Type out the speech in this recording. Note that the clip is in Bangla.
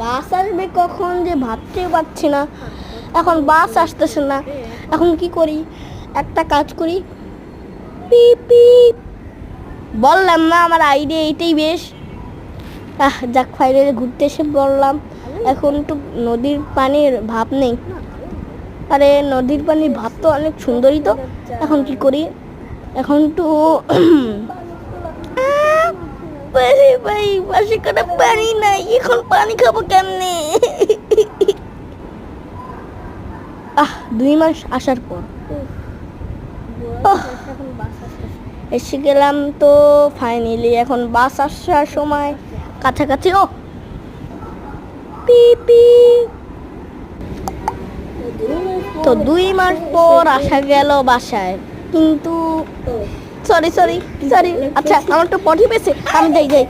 বাস আসবে কখন যে ভাবতে পারছি না। এখন বাস আসতেছে না, এখন কি করি? একটা কাজ করি, পিপ পিপ। বললাম না আমার আইডিয়া এইটাই বেশ। যাক, ফাইনালি ঘুরতে এসে বললাম। এখন একটু নদীর পানির ভাব নেই। আরে নদীর পানির ভাব তো অনেক সুন্দরই তো। এখন কি করি? এখন একটু ভাই পাশে কোনো পানি নাই, এখন পানি খাবো কেমনে? 2 মাস আসার পর এসে গেলাম তো ফাইনালি। এখন বাস আসার সময় কাছাকাছি। পিপি। তো 2 মাস পর আসা গেল বাসায়, কিন্তু সরি। আচ্ছা, আমার তো পটি পেয়েছে, আমি যাই।